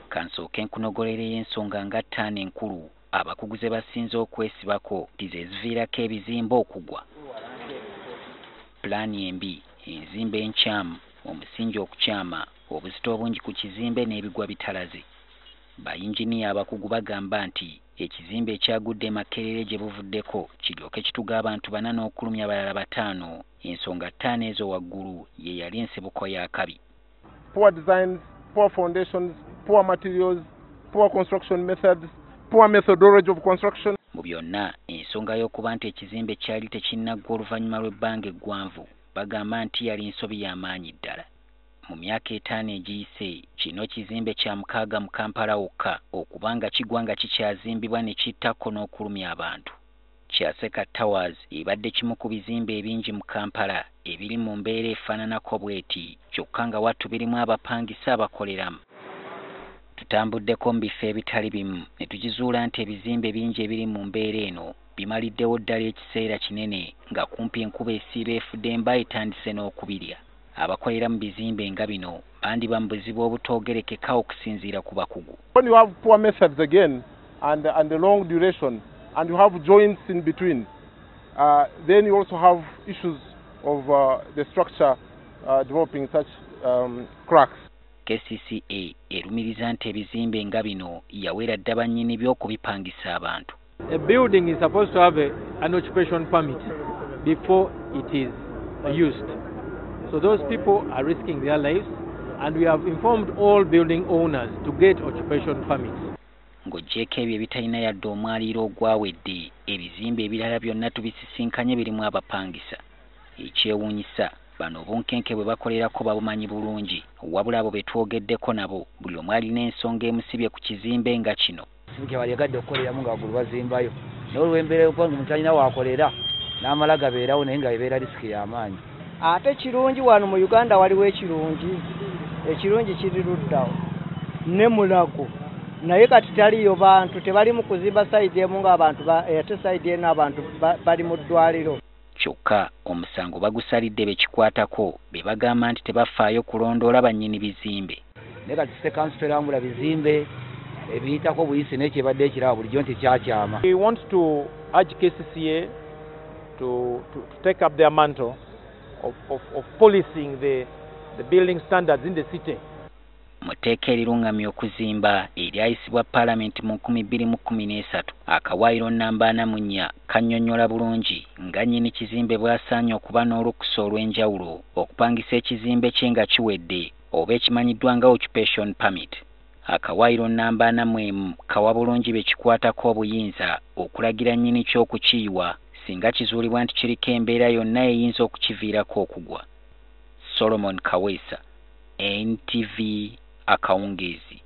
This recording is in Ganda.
Kansooke nkunogolereyo ensonga nga ttaano enkulu abakugu ze basinze okwesibako ze ziviirako ebizimbe okugwa. Pulaani embi, enzimba enkyamu, omusingi okukyama, obuzito obungi ku kizimbe n'ebigwa bitalaze. Bayinginiya abakugu bagamba nti ekizimbe ekyagudde Makerere gye buvuddeko kiryoke kituga abantu 4 n'okulumya abalala 5. Ensonga ttaano ezo waggulu ye yali ensibuko y'akabi. Poor designs, poor foundations, poor materials, poor construction methods, poor methodology of construction. Mu byonna ensonga y'okuba nti ekizimbe kyali tekinnaggwa oluvannyuma lw'ebbanga eggwanvu bagamba nti yali nsobi y'amaanyi ddala. Mu myaka 5 egiyise kino kizimbe kya 6 mu Kampala wokka okuba nga kigwa nga kikyazimbibwa ne kittako n'okulumya abantu. Kyaseka Towers ebadde kimu ku bizimbe ebingi mu Kampala ebiri mu mbeera efaananako bw'eti kyokka nga wattu birimu abapangisa abakoleramu. Tutambuddeko mu bifo ebitali bimu ne tukizuula nti ebizimbe bingi ebiri mu mbeera eno bimaliddewo ddala ekiseera kinene nga kumpi enkuba esiiba efudde emba etandise n'okubirya. Abakolera mu bizimbe nga bino bandiba mu buzibu obutoogerekeka okusinziira ku bakugu. When you have poor methods again and the long duration and you have joints in between, then you also have issues of the structure developing such cracks. KCCA erumiriza nti ebizimbe nga bino yawera dda bannyini by'okubipangisa abantu. A building is supposed to have an occupation permit before it is used. So those people are risking their lives, and we have informed all building owners to get occupation permits. Ng'oggyeko ebyo ebitalina yadde omwaliiro ogwawedde, ebizimbe ebirala byonna tubisisinkanye birimu abapangisa. Ekyewuunyisa bano obunkenke bwe bakolerako babumanyi bulungi, wabula abo be twogeddeko nabo buli omu alina ensonga emusibye ku kizimbe nga kino. Wali yagadde okukoleramu nga waggulu bazimbayo naye olw'embeera y'okuba nga omuntu alina waakolera n'amala gabeerawo naye nga ebeera risiki y'amaanyi. Ate kirungi wano mu Uganda waliwo ekirungi kiri luddawo ne Mulago naye kati taliyo bantu tebali mu kuzimba sayidi emu ng'abantu ate sayidi eno abantu bali mu ddwaliro. Kyokka omusango bagusalidde bekikwatako be bagamba nti tebafaayo kulondoola bannyini bizimbe. Naye kati se kansu terambula bizimbe ebiyitako buyisi n'ekibadde ekiraba bulijjo nti kyakyama. We want to urge KCCA to take up their mantle of policing the building standards in the city. Muteeka erirungamya okuzimba eryayisibwa Paalamenti mu 2013 akawaayiro nnamba 4 kannyonnyola bulungi nga nnyini kizimbe bw'asaanye okuba n'olukusa olw'enjawulo okupangisa ekizimbe kye nga kiwedde oba ekimanyiddwa nga occupation permit. Akawaayiro nnamba 4 kawa bulungi bekikwatako obuyinza okulagira nnyini ky'okukiyiwa singa kizuulibwa nti kiriko embeera yonna eyinza okukiviirako okugwa. Solomon Kaweesa, NTV Akawungeezi.